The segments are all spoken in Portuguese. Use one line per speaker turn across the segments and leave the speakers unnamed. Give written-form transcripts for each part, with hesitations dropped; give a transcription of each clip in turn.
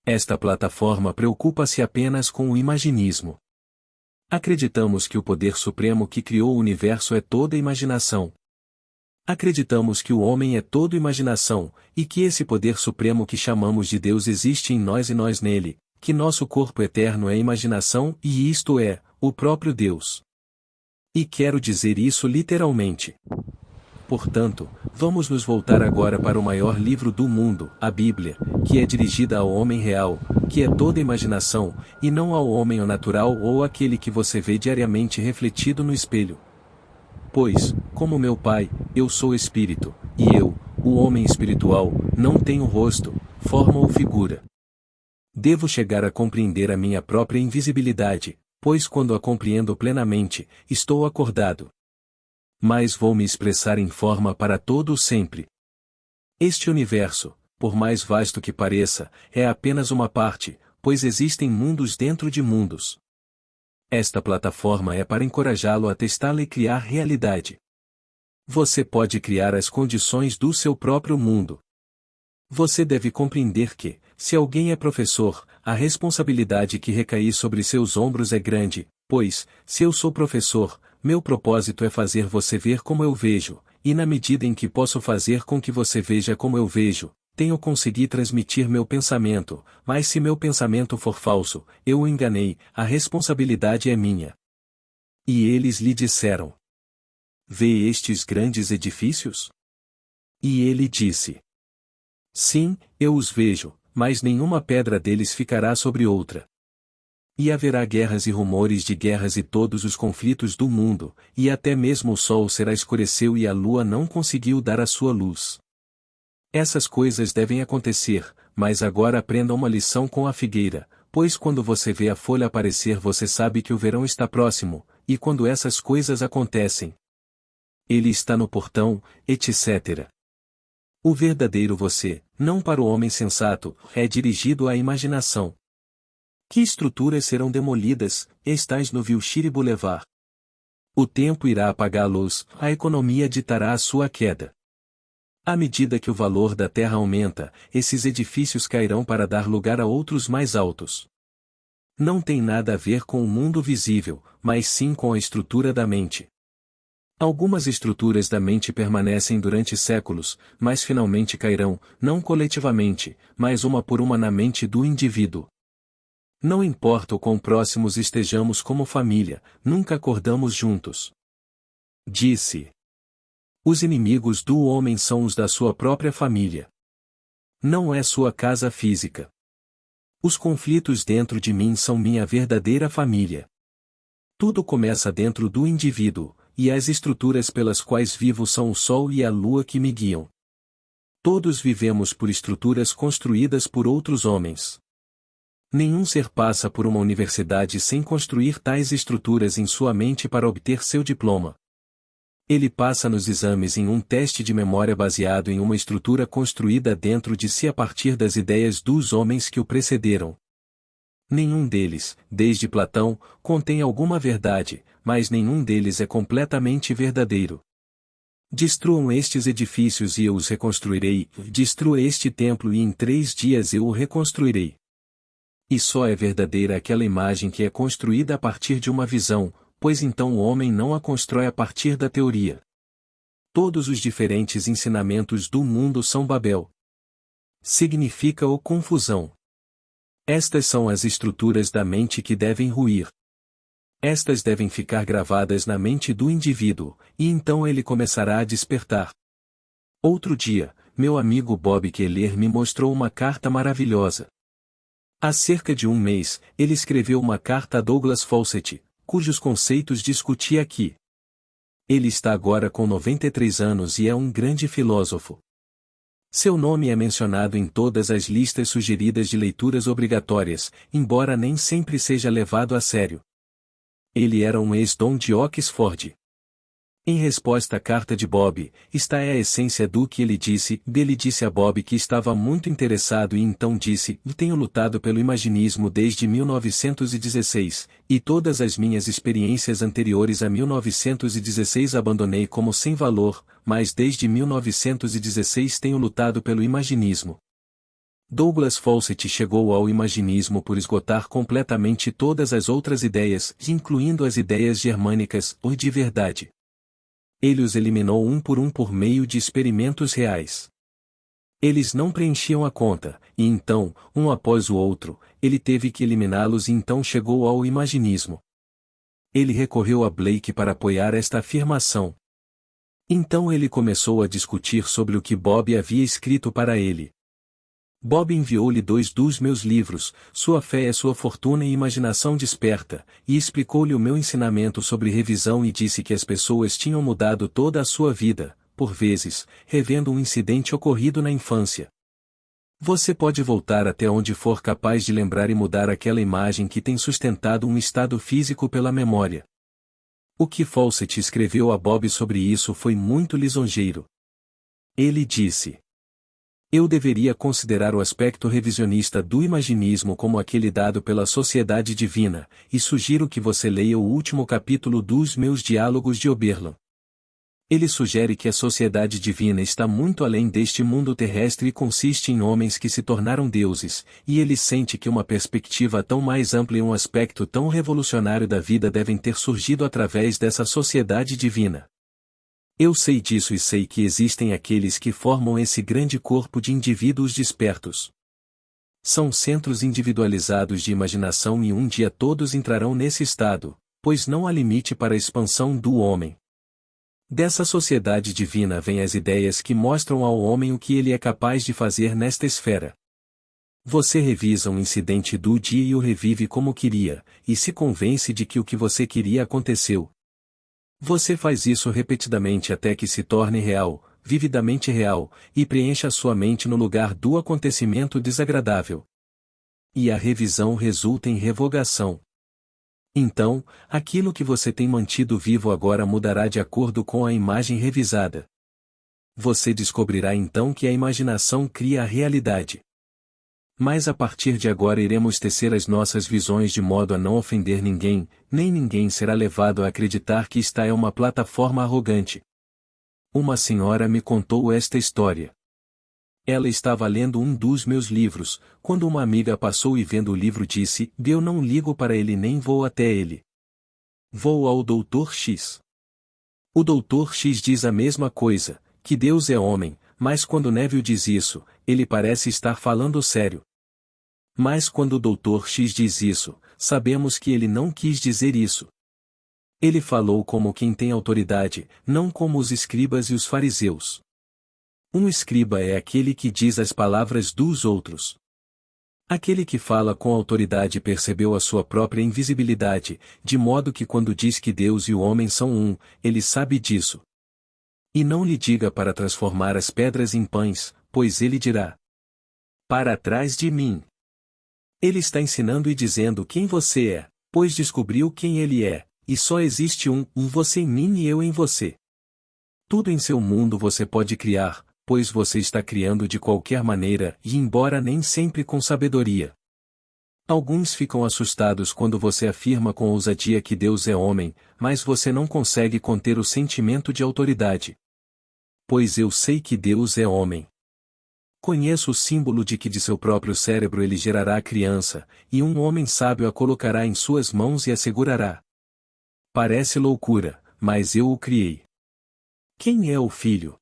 Esta plataforma preocupa-se apenas com o imaginismo. Acreditamos que o poder supremo que criou o universo é toda imaginação. Acreditamos que o homem é toda imaginação, e que esse poder supremo que chamamos de Deus existe em nós e nós nele, que nosso corpo eterno é imaginação e isto é, o próprio Deus. E quero dizer isso literalmente. Portanto, vamos nos voltar agora para o maior livro do mundo, a Bíblia, que é dirigida ao homem real, que é toda imaginação, e não ao homem natural ou aquele que você vê diariamente refletido no espelho. Pois, como meu Pai, eu sou espírito, e eu, o homem espiritual, não tenho rosto, forma ou figura. Devo chegar a compreender a minha própria invisibilidade, pois quando a compreendo plenamente, estou acordado. Mas vou me expressar em forma para todo o sempre. Este universo, por mais vasto que pareça, é apenas uma parte, pois existem mundos dentro de mundos. Esta plataforma é para encorajá-lo a testá-la e criar realidade. Você pode criar as condições do seu próprio mundo. Você deve compreender que, se alguém é professor, a responsabilidade que recai sobre seus ombros é grande, pois, se eu sou professor, meu propósito é fazer você ver como eu vejo, e na medida em que posso fazer com que você veja como eu vejo, tenho conseguido transmitir meu pensamento, mas se meu pensamento for falso, eu o enganei, a responsabilidade é minha. E eles lhe disseram: Vê estes grandes edifícios? E ele disse: Sim, eu os vejo, mas nenhuma pedra deles ficará sobre outra. E haverá guerras e rumores de guerras e todos os conflitos do mundo, e até mesmo o sol será escureceu e a lua não conseguiu dar a sua luz. Essas coisas devem acontecer, mas agora aprenda uma lição com a figueira, pois quando você vê a folha aparecer você sabe que o verão está próximo, e quando essas coisas acontecem, ele está no portão, etc. O verdadeiro você, não para o homem sensato, é dirigido à imaginação. Que estruturas serão demolidas, estais no Wilshire Boulevard? O tempo irá apagá-los, a economia ditará a sua queda. À medida que o valor da terra aumenta, esses edifícios cairão para dar lugar a outros mais altos. Não tem nada a ver com o mundo visível, mas sim com a estrutura da mente. Algumas estruturas da mente permanecem durante séculos, mas finalmente cairão, não coletivamente, mas uma por uma na mente do indivíduo. Não importa o quão próximos estejamos como família, nunca acordamos juntos. Disse: Os inimigos do homem são os da sua própria família. Não é sua casa física. Os conflitos dentro de mim são minha verdadeira família. Tudo começa dentro do indivíduo, e as estruturas pelas quais vivo são o sol e a lua que me guiam. Todos vivemos por estruturas construídas por outros homens. Nenhum ser passa por uma universidade sem construir tais estruturas em sua mente para obter seu diploma. Ele passa nos exames em um teste de memória baseado em uma estrutura construída dentro de si a partir das ideias dos homens que o precederam. Nenhum deles, desde Platão, contém alguma verdade, mas nenhum deles é completamente verdadeiro. Destruam estes edifícios e eu os reconstruirei, destrua este templo e em 3 dias eu o reconstruirei. E só é verdadeira aquela imagem que é construída a partir de uma visão, pois então o homem não a constrói a partir da teoria. Todos os diferentes ensinamentos do mundo são Babel. Significa o confusão. Estas são as estruturas da mente que devem ruir. Estas devem ficar gravadas na mente do indivíduo, e então ele começará a despertar. Outro dia, meu amigo Bob Keller me mostrou uma carta maravilhosa. Há cerca de 1 mês, ele escreveu uma carta a Douglas Fawcett, cujos conceitos discuti aqui. Ele está agora com 93 anos e é um grande filósofo. Seu nome é mencionado em todas as listas sugeridas de leituras obrigatórias, embora nem sempre seja levado a sério. Ele era um ex-dom de Oxford. Em resposta à carta de Bob, está a essência do que ele disse. Ele disse a Bob que estava muito interessado e então disse: tenho lutado pelo imaginismo desde 1916, e todas as minhas experiências anteriores a 1916 abandonei como sem valor, mas desde 1916 tenho lutado pelo imaginismo. Douglas Fawcett chegou ao imaginismo por esgotar completamente todas as outras ideias, incluindo as ideias germânicas, ou de verdade. Ele os eliminou um por meio de experimentos reais. Eles não preenchiam a conta, e então, um após o outro, ele teve que eliminá-los e então chegou ao imaginismo. Ele recorreu a Blake para apoiar esta afirmação. Então ele começou a discutir sobre o que Bob havia escrito para ele. Bob enviou-lhe 2 dos meus livros, Sua Fé é Sua Fortuna e Imaginação Desperta, e explicou-lhe o meu ensinamento sobre revisão e disse que as pessoas tinham mudado toda a sua vida, por vezes, revendo um incidente ocorrido na infância. Você pode voltar até onde for capaz de lembrar e mudar aquela imagem que tem sustentado um estado físico pela memória. O que Fawcett escreveu a Bob sobre isso foi muito lisonjeiro. Ele disse: eu deveria considerar o aspecto revisionista do imaginismo como aquele dado pela Sociedade Divina, e sugiro que você leia o último capítulo dos meus Diálogos de Oberlin. Ele sugere que a Sociedade Divina está muito além deste mundo terrestre e consiste em homens que se tornaram deuses, e ele sente que uma perspectiva tão mais ampla e um aspecto tão revolucionário da vida devem ter surgido através dessa Sociedade Divina. Eu sei disso e sei que existem aqueles que formam esse grande corpo de indivíduos despertos. São centros individualizados de imaginação e um dia todos entrarão nesse estado, pois não há limite para a expansão do homem. Dessa sociedade divina vêm as ideias que mostram ao homem o que ele é capaz de fazer nesta esfera. Você revisa um incidente do dia e o revive como queria, e se convence de que o que você queria aconteceu. Você faz isso repetidamente até que se torne real, vividamente real, e preencha sua mente no lugar do acontecimento desagradável. E a revisão resulta em revogação. Então, aquilo que você tem mantido vivo agora mudará de acordo com a imagem revisada. Você descobrirá então que a imaginação cria a realidade. Mas a partir de agora iremos tecer as nossas visões de modo a não ofender ninguém, nem ninguém será levado a acreditar que esta é uma plataforma arrogante. Uma senhora me contou esta história. Ela estava lendo um dos meus livros, quando uma amiga passou e vendo o livro disse: eu não ligo para ele nem vou até ele. Vou ao Dr. X. O Dr. X diz a mesma coisa, que Deus é homem, mas quando Neville diz isso, ele parece estar falando sério. Mas quando o Dr. X diz isso, sabemos que ele não quis dizer isso. Ele falou como quem tem autoridade, não como os escribas e os fariseus. Um escriba é aquele que diz as palavras dos outros. Aquele que fala com autoridade percebeu a sua própria invisibilidade, de modo que quando diz que Deus e o homem são um, ele sabe disso. E não lhe diga para transformar as pedras em pães, pois ele dirá: para trás de mim. Ele está ensinando e dizendo quem você é, pois descobriu quem ele é, e só existe um você em mim e eu em você. Tudo em seu mundo você pode criar, pois você está criando de qualquer maneira e embora nem sempre com sabedoria. Alguns ficam assustados quando você afirma com ousadia que Deus é homem, mas você não consegue conter o sentimento de autoridade. Pois eu sei que Deus é homem. Conheço o símbolo de que de seu próprio cérebro ele gerará a criança, e um homem sábio a colocará em suas mãos e a segurará. Parece loucura, mas eu o criei. Quem é o Filho?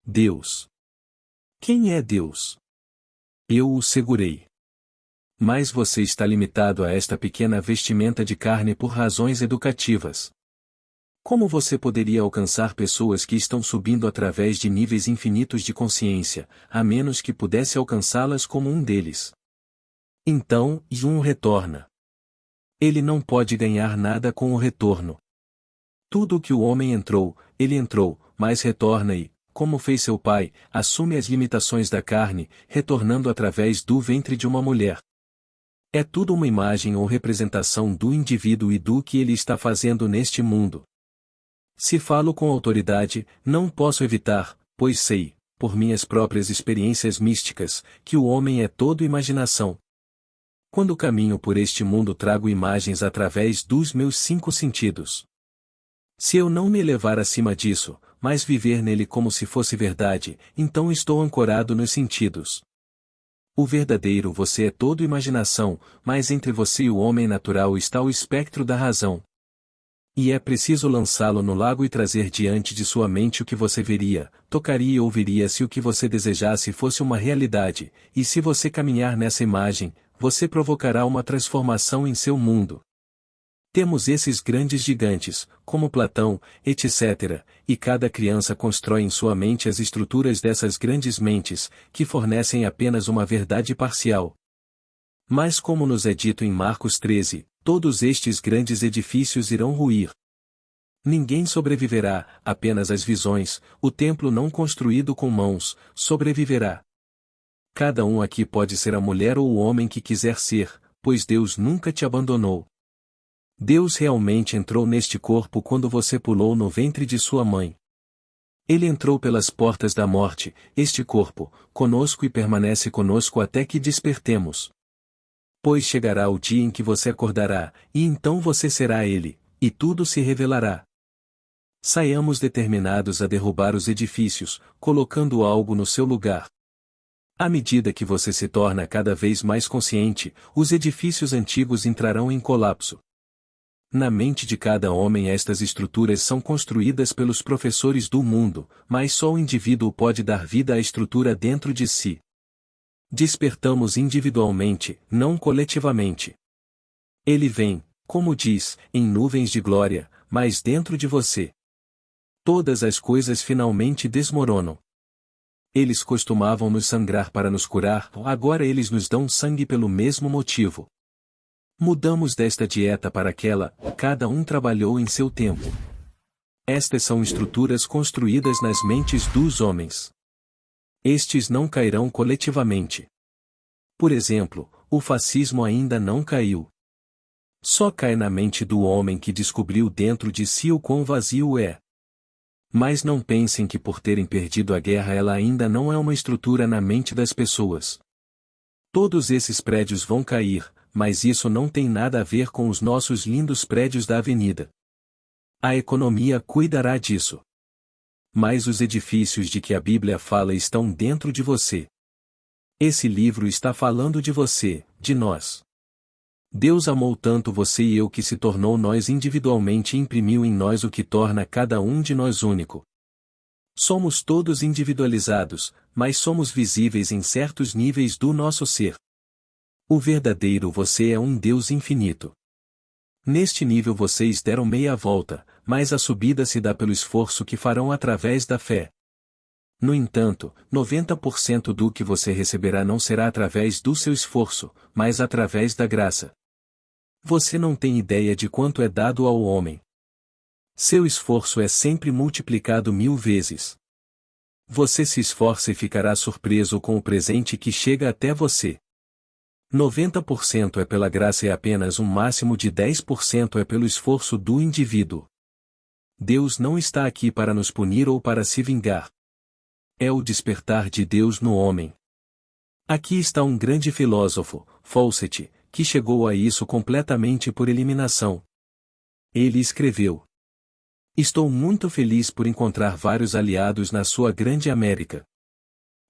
Deus. Quem é Deus? Eu o segurei. Mas você está limitado a esta pequena vestimenta de carne por razões educativas. Como você poderia alcançar pessoas que estão subindo através de níveis infinitos de consciência, a menos que pudesse alcançá-las como um deles? Então, Jun retorna. Ele não pode ganhar nada com o retorno. Tudo o que o homem entrou, ele entrou, mas retorna e, como fez seu pai, assume as limitações da carne, retornando através do ventre de uma mulher. É tudo uma imagem ou representação do indivíduo e do que ele está fazendo neste mundo. Se falo com autoridade, não posso evitar, pois sei, por minhas próprias experiências místicas, que o homem é todo imaginação. Quando caminho por este mundo trago imagens através dos meus 5 sentidos. Se eu não me elevar acima disso, mas viver nele como se fosse verdade, então estou ancorado nos sentidos. O verdadeiro você é todo imaginação, mas entre você e o homem natural está o espectro da razão. E é preciso lançá-lo no lago e trazer diante de sua mente o que você veria, tocaria e ouviria se o que você desejasse fosse uma realidade, e se você caminhar nessa imagem, você provocará uma transformação em seu mundo. Temos esses grandes gigantes, como Platão, etc., e cada criança constrói em sua mente as estruturas dessas grandes mentes, que fornecem apenas uma verdade parcial. Mas como nos é dito em Marcos 13, todos estes grandes edifícios irão ruir. Ninguém sobreviverá, apenas as visões, o templo não construído com mãos, sobreviverá. Cada um aqui pode ser a mulher ou o homem que quiser ser, pois Deus nunca te abandonou. Deus realmente entrou neste corpo quando você pulou no ventre de sua mãe. Ele entrou pelas portas da morte, este corpo, conosco e permanece conosco até que despertemos. Pois chegará o dia em que você acordará, e então você será ele, e tudo se revelará. Saiamos determinados a derrubar os edifícios, colocando algo no seu lugar. À medida que você se torna cada vez mais consciente, os edifícios antigos entrarão em colapso. Na mente de cada homem estas estruturas são construídas pelos professores do mundo, mas só o indivíduo pode dar vida à estrutura dentro de si. Despertamos individualmente, não coletivamente. Ele vem, como diz, em nuvens de glória, mas dentro de você. Todas as coisas finalmente desmoronam. Eles costumavam nos sangrar para nos curar, agora eles nos dão sangue pelo mesmo motivo. Mudamos desta dieta para aquela, cada um trabalhou em seu tempo. Estas são estruturas construídas nas mentes dos homens. Estes não cairão coletivamente. Por exemplo, o fascismo ainda não caiu. Só cai na mente do homem que descobriu dentro de si o quão vazio é. Mas não pensem que por terem perdido a guerra ela ainda não é uma estrutura na mente das pessoas. Todos esses prédios vão cair, mas isso não tem nada a ver com os nossos lindos prédios da avenida. A economia cuidará disso. Mas os edifícios de que a Bíblia fala estão dentro de você. Esse livro está falando de você, de nós. Deus amou tanto você e eu que se tornou nós individualmente e imprimiu em nós o que torna cada um de nós único. Somos todos individualizados, mas somos visíveis em certos níveis do nosso ser. O verdadeiro você é um Deus infinito. Neste nível vocês deram meia volta, mas a subida se dá pelo esforço que farão através da fé. No entanto, 90% do que você receberá não será através do seu esforço, mas através da graça. Você não tem ideia de quanto é dado ao homem. Seu esforço é sempre multiplicado 1000 vezes. Você se esforça e ficará surpreso com o presente que chega até você. 90% é pela graça e apenas um máximo de 10% é pelo esforço do indivíduo. Deus não está aqui para nos punir ou para se vingar. É o despertar de Deus no homem. Aqui está um grande filósofo, Fawcett, que chegou a isso completamente por eliminação. Ele escreveu: "Estou muito feliz por encontrar vários aliados na sua grande América.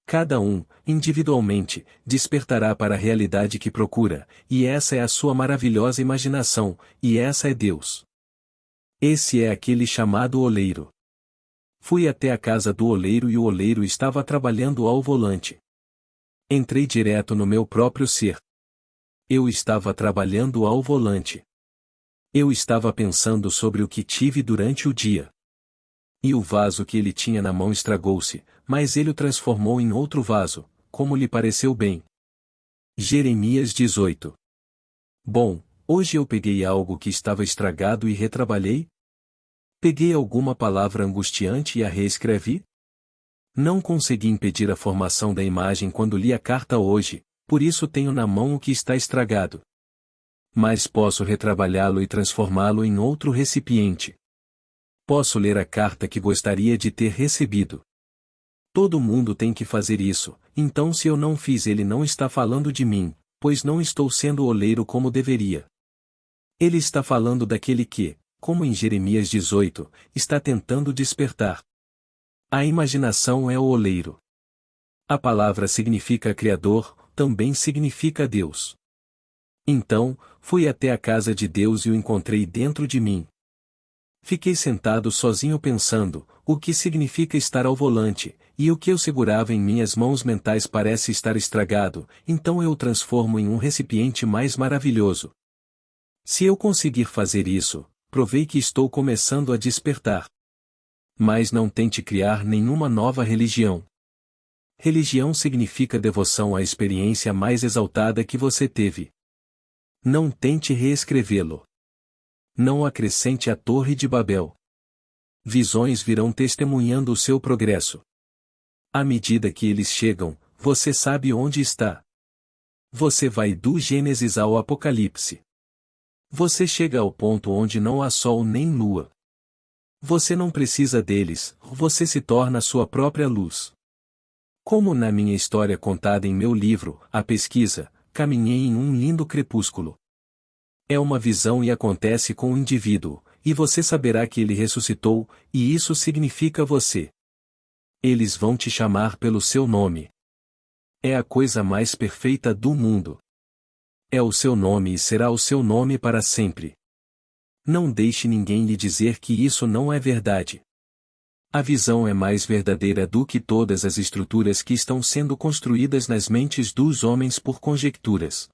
Cada um, individualmente, despertará para a realidade que procura, e essa é a sua maravilhosa imaginação, e essa é Deus. Esse é aquele chamado oleiro. Fui até a casa do oleiro e o oleiro estava trabalhando ao volante. Entrei direto no meu próprio ser. Eu estava trabalhando ao volante. Eu estava pensando sobre o que tive durante o dia. E o vaso que ele tinha na mão estragou-se, mas ele o transformou em outro vaso, como lhe pareceu bem." Jeremias 18. Bom, hoje eu peguei algo que estava estragado e retrabalhei? Peguei alguma palavra angustiante e a reescrevi? Não consegui impedir a formação da imagem quando li a carta hoje, por isso tenho na mão o que está estragado. Mas posso retrabalhá-lo e transformá-lo em outro recipiente. Posso ler a carta que gostaria de ter recebido. Todo mundo tem que fazer isso, então se eu não fiz ele não está falando de mim, pois não estou sendo oleiro como deveria. Ele está falando daquele que, como em Jeremias 18, está tentando despertar. A imaginação é o oleiro. A palavra significa criador, também significa Deus. Então, fui até a casa de Deus e o encontrei dentro de mim. Fiquei sentado sozinho pensando, o que significa estar ao volante, e o que eu segurava em minhas mãos mentais parece estar estragado, então eu o transformo em um recipiente mais maravilhoso. Se eu conseguir fazer isso, provei que estou começando a despertar. Mas não tente criar nenhuma nova religião. Religião significa devoção à experiência mais exaltada que você teve. Não tente reescrevê-lo. Não acrescente a Torre de Babel. Visões virão testemunhando o seu progresso. À medida que eles chegam, você sabe onde está. Você vai do Gênesis ao Apocalipse. Você chega ao ponto onde não há sol nem lua. Você não precisa deles, você se torna sua própria luz. Como na minha história contada em meu livro, A Pesquisa, caminhei em um lindo crepúsculo. É uma visão e acontece com o indivíduo, e você saberá que ele ressuscitou, e isso significa você. Eles vão te chamar pelo seu nome. É a coisa mais perfeita do mundo. É o seu nome e será o seu nome para sempre. Não deixe ninguém lhe dizer que isso não é verdade. A visão é mais verdadeira do que todas as estruturas que estão sendo construídas nas mentes dos homens por conjecturas.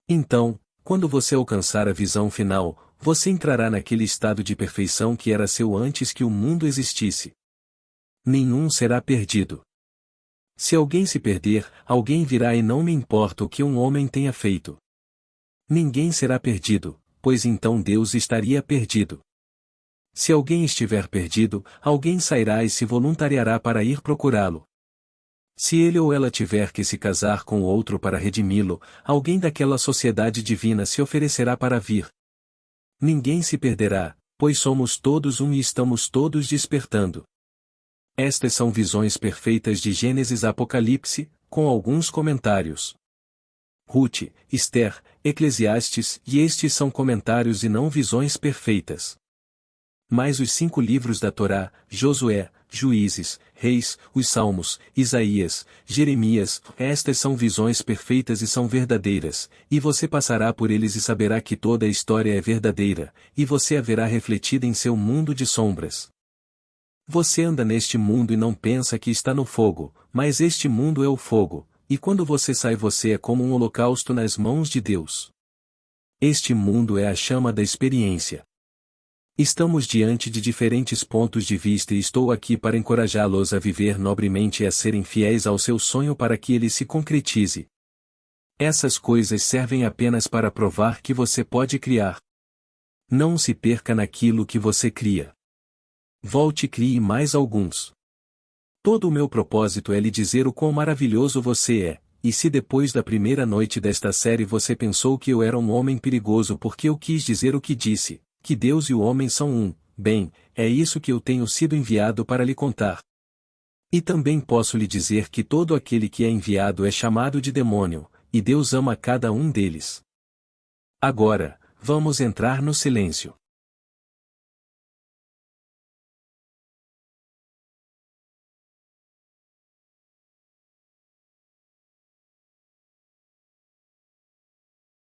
Então, quando você alcançar a visão final, você entrará naquele estado de perfeição que era seu antes que o mundo existisse. Nenhum será perdido. Se alguém se perder, alguém virá e não me importa o que um homem tenha feito. Ninguém será perdido, pois então Deus estaria perdido. Se alguém estiver perdido, alguém sairá e se voluntariará para ir procurá-lo. Se ele ou ela tiver que se casar com outro para redimi-lo, alguém daquela sociedade divina se oferecerá para vir. Ninguém se perderá, pois somos todos um e estamos todos despertando. Estas são visões perfeitas de Gênesis a Apocalipse, com alguns comentários. Ruth, Esther, Eclesiastes, e estes são comentários e não visões perfeitas. Mas os 5 livros da Torá, Josué, Juízes, Reis, os Salmos, Isaías, Jeremias, estas são visões perfeitas e são verdadeiras, e você passará por eles e saberá que toda a história é verdadeira, e você a verá refletida em seu mundo de sombras. Você anda neste mundo e não pensa que está no fogo, mas este mundo é o fogo, e quando você sai você é como um holocausto nas mãos de Deus. Este mundo é a chama da experiência. Estamos diante de diferentes pontos de vista e estou aqui para encorajá-los a viver nobremente e a serem fiéis ao seu sonho para que ele se concretize. Essas coisas servem apenas para provar que você pode criar. Não se perca naquilo que você cria. Volte e crie mais alguns. Todo o meu propósito é lhe dizer o quão maravilhoso você é, e se depois da primeira noite desta série você pensou que eu era um homem perigoso porque eu quis dizer o que disse, que Deus e o homem são um, bem, é isso que eu tenho sido enviado para lhe contar. E também posso lhe dizer que todo aquele que é enviado é chamado de demônio, e Deus ama cada um deles. Agora, vamos entrar no silêncio.